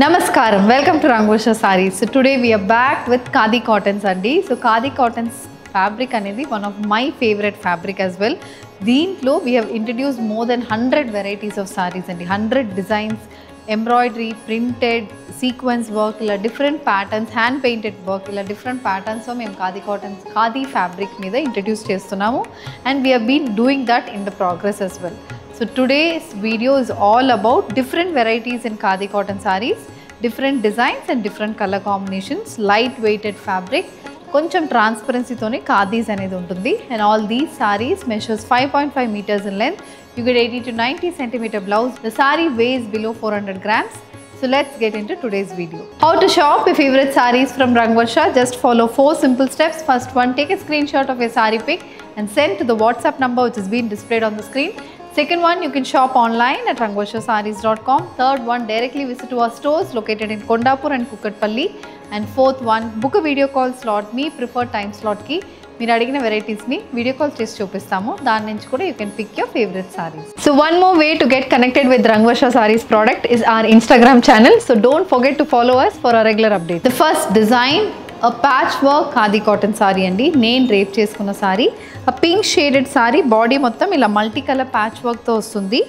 Namaskaram, welcome to Rangosha Sarees. So today we are back with Khadi Cottons andi. So Khadi Cottons fabric anedi one of my favorite fabric as well. Deentlo we have introduced more than 100 varieties of sarees and 100 designs, embroidery, printed, sequence work, ila different patterns, hand painted work, ila different patterns so mem Khadi Cottons Khadi fabric meeda introduce chestunamu and we have been doing that in the progress as well. So today's video is all about different varieties in Khadi cotton sarees, different designs and different color combinations, light weighted fabric, koncham transparency tone khadis anedi untundi, and all these sarees measures 5.5 meters in length. You get 80 to 90 centimeter blouse. The saree weighs below 400 grams. So let's get into today's video. How to shop your favorite sarees from Rangvarsha? Just follow 4 simple steps. First one, take a screenshot of your saree pic and send to the WhatsApp number which is being displayed on the screen. Second one, you can shop online at rangvarshasarees.com. Third one, directly visit to our stores located in Kondapur and Kukatpalli. And fourth one, book a video call slot, me preferred time slot ki. మీరు అడిగిన varieties ని video call చేసి చూపిస్తాము. దాని నుంచి కూడా you can pick your favourite sarees. So one more way to get connected with Rangvarsha Sarees product is our Instagram channel. So don't forget to follow us for our regular updates. The first design, a patchwork Khadi cotton saree andi. నేను wrap చేసుకున్న sari, a pink shaded saree, body మొత్తం ఇలా multi colour patch work తో వస్తుంది.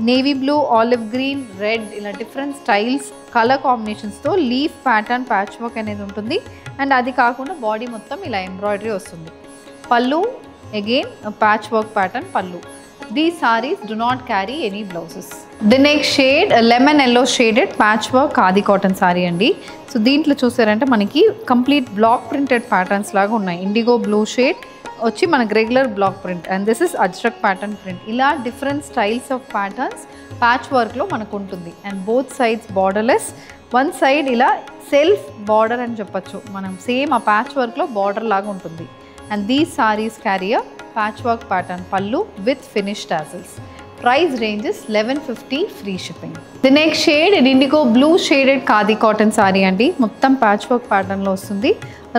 Navy blue, olive green, red ఇలా different styles colour కాంబినేషన్స్తో leaf pattern patch work అనేది ఉంటుంది. అండ్ అది కాకుండా బాడీ మొత్తం ఇలా ఎంబ్రాయిడరీ వస్తుంది. పళ్ళు అగైన్ ప్యాచ్ వర్క్ ప్యాటర్న్ పళ్ళు. These sarees do not carry any blouses. The next shade, a lemon yellow shaded patchwork Khadi cotton saree andi. So దీంట్లో చూసారంటే మనకి కంప్లీట్ బ్లాక్ ప్రింటెడ్ ప్యాటర్న్స్ లాగా ఉన్నాయి. ఇండిగో బ్లూ షేడ్ వచ్చి మనకి regular block print and this is ajrak pattern print. ఇలా different styles of patterns patch వర్క్లో మనకు ఉంటుంది. And both sides borderless, one side ఇలా సెల్ఫ్ బార్డర్ అని చెప్పచ్చు మనం, సేమ్ ఆ ప్యాచ్ వర్క్లో బార్డర్ లాగా ఉంటుంది. And these saris carry a patchwork pattern pallu with finished tassels. Price range is 1150 free shipping. The next shade, an indigo blue shaded Khadi cotton saree andi. Mottam patchwork pattern lo ostundi.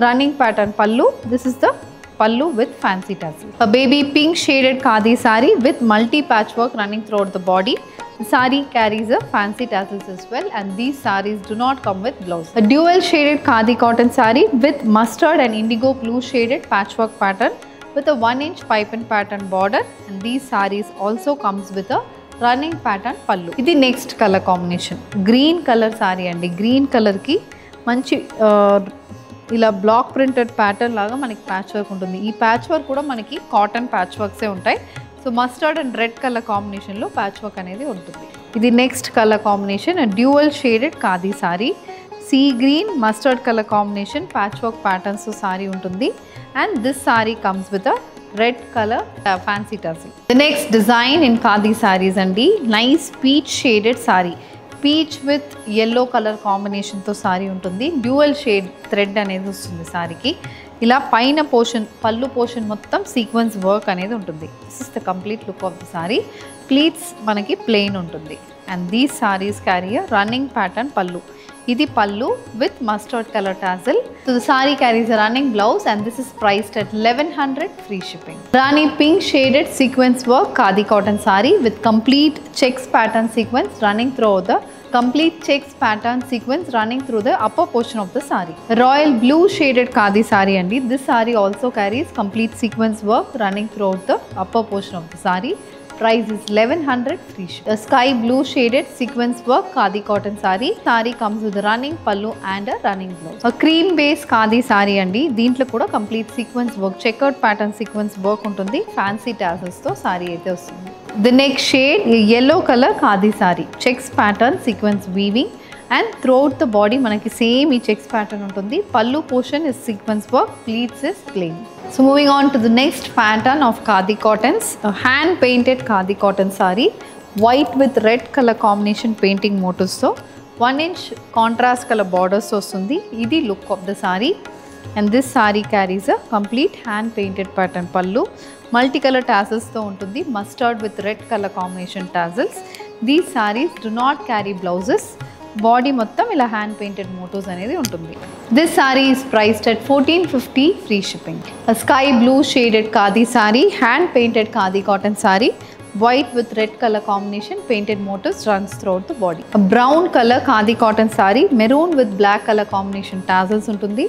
Running pattern pallu. This is the pallu with fancy tassels. A baby pink shaded Khadi saree with multi patchwork running throughout the body. The saree carries a fancy tassels as well, and these sarees do not come with blouse. A dual shaded Khadi cotton saree with mustard and indigo blue shaded patchwork pattern with a 1-inch pipe and pattern border, and these sarees also comes with a running pattern pallu. Idi next color combination, green color saree andi. Green color ki manchi ఇలా block printed pattern లాగా మనకి patch work ఉంటుంది. ఈ patch work కూడా మనకి cotton patch వర్క్సే ఉంటాయి. So mustard and red colour కాంబినేషన్లో patch work అనేది ఉంటుంది. ఇది next colour combination, dual shaded khadi sorry. Sea green mustard colour combination patch work patterns sorry ఉంటుంది. And this saree comes with a red color fancy tassel. The next design in Khadi sarees andi, nice peach shaded saree. Peach with yellow color combination తో saree ఉంటుంది. Dual shade thread అనేది వస్తుంది సారీకి. ఇలా పైన portion పళ్ళు portion మొత్తం sequence work అనేది ఉంటుంది. This is the complete look of the saree. Pleats మనకి plain ఉంటుంది. And these sarees carry a running pattern pallu. Idi pallu with mustard color tassel. So the saree carries a running blouse and this is priced at 1100 free shipping. Rani pink shaded sequence work Khadi cotton saree with complete checks pattern sequence running through the upper portion of the saree. Royal blue shaded Khadi saree andi. This saree also carries complete sequence work running throughout the upper portion of the saree. Price is 1100 free shipping. A sky blue shaded sequence work Khadi cotton saree. Saree comes with a running pallu and a running blouse. A cream base Khadi saree andi. Deentlo kuda complete sequence work, checkered pattern sequence work untundi. Fancy tassels tho saree aithe vastundi. The next shade, a yellow color Khadi saree. Checks pattern sequence weaving and throughout the body manaki same ee checks pattern untundi. Pallu portion is sequence work, pleats is plain. So moving on to the next pattern of Khadi cottons, a hand painted Khadi cotton saree, white with red color combination painting motifs. So 1-inch contrast color borders ostundi. Idi look of the saree, and this saree carries a complete hand painted pattern pallu. Multicolor tassels tho untundi. Mustard with red color combination tassels. These sarees do not carry blouses. Body మొత్తం ఇలా hand painted మోటోస్ అనేది ఉంటుంది. This saree is priced at 1450 free shipping. A sky blue shaded khadi saree, hand painted khadi cotton saree white with red color combination painted motifs runs throughout the body. A brown color khadi cotton saree, maroon with black color combination tassels untundi.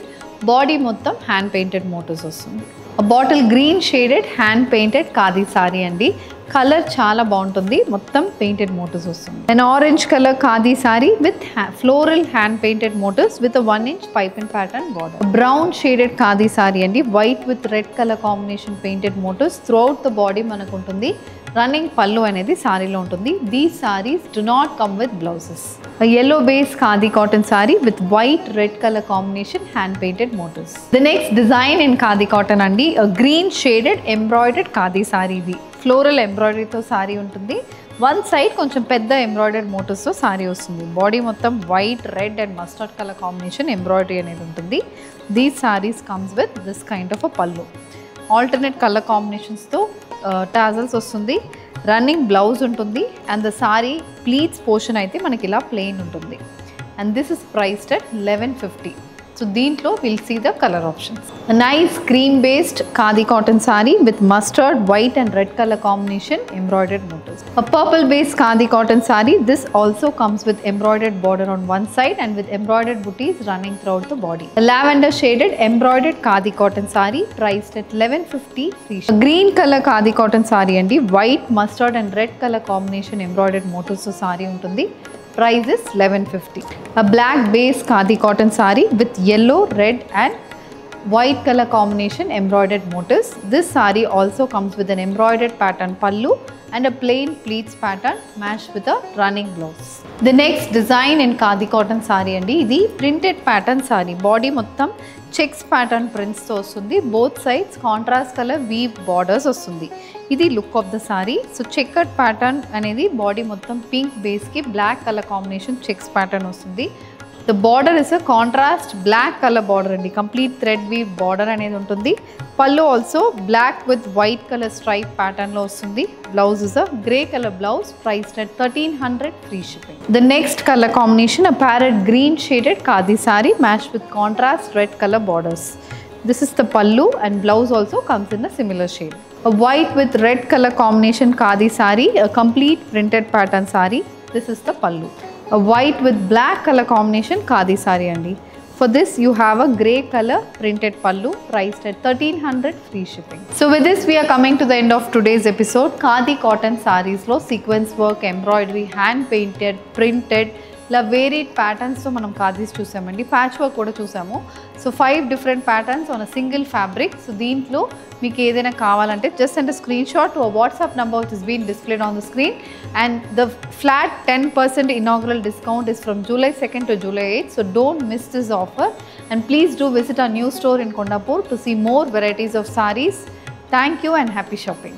Body mottam hand painted motifs vastundi. A bottle green shaded hand painted khadi saree andi. Color చాలా బాగుంటుంది, మొత్తం painted motifs వస్తుంది. An orange color khadi saree with floral hand painted motifs with a 1-inch pipe and pattern border. A brown shaded khadi saree andi, white with red color combination painted motifs throughout the body మనకు ఉంటుంది. Running పల్లు అనేది సారీలో ఉంటుంది. These saris do not come with blouses. Yellow base khadi cotton saree with white red color combination hand painted motifs. The next design in khadi cotton andi, a green shaded embroidered khadi saree. ఇది floral ఎంబ్రాయిడరీతో sorry ఉంటుంది. One side కొంచెం పెద్ద embroidered మోటివ్స్తో sorry వస్తుంది. Body మొత్తం white, red and mustard colour combination embroidery అనేది ఉంటుంది. These saris comes with this kind of a పల్లు. Alternate colour కాంబినేషన్స్తో tassels వస్తుంది. రన్నింగ్ బ్లౌజ్ ఉంటుంది and the sorry pleats portion అయితే మనకి ఇలా ప్లెయిన్ ఉంటుంది. And this is priced at 1150. So దీంట్లో we'll see the color options. A nice cream based khadi cotton saree with mustard, white and red color combination embroidered motifs. A purple based khadi cotton saree. This also comes with embroidered border on one side and with embroidered booties running throughout the body. A lavender shaded embroidered khadi cotton saree priced at 1150 free shipping. A green color khadi cotton saree andi, white, mustard and red color combination embroidered motifs to saree ఉంటుంది. Price is 1150. A black base khadi cotton saree with yellow, red and white color combination embroidered motifs. This saree also comes with an embroidered pattern pallu and a plain pleats pattern matched with a running blouse. The next design in khadi cotton saree andi, idi printed pattern saree. Body mottam checks pattern prints తో వస్తుంది. Both sides contrast colour weave borders వస్తుంది. ఇది look of the sari. So checkered pattern అనేది body మొత్తం pink బేస్కి black colour combination checks pattern వస్తుంది. The border is a contrast black colour border అండి. Complete thread weave border అనేది ఉంటుంది. Pallu also black with white colour stripe ప్యాటర్న్లో వస్తుంది. Blouse is a grey colour blouse priced at 1300 free shipping. The next colour combination a parrot green shaded khadi sorry matched with contrast red colour borders. This is the pallu and blouse also comes in a similar shade. A white with red color combination khadi saree, a complete printed pattern saree. This is the pallu. A white with black color combination khadi saree andi. For this you have a grey color printed pallu priced at 1300 free shipping. So with this we are coming to the end of today's episode. Khadi cotton sarees lo sequence work, embroidery, hand painted, printed ఇలా varied ప్యాటర్న్స్తో మనం ఖాదీస్ చూసామండి. Patch work కూడా చూసాము. So 5 different patterns on a single fabric. So దీంట్లో మీకు ఏదైనా కావాలంటే just send a screenshot to a WhatsApp number which is been displayed on the screen. And the flat 10% inaugural discount is from July 2nd to July 8th. So don't miss this offer and please do visit our new store in Kondapur to see more varieties of sarees. Thank you and happy shopping.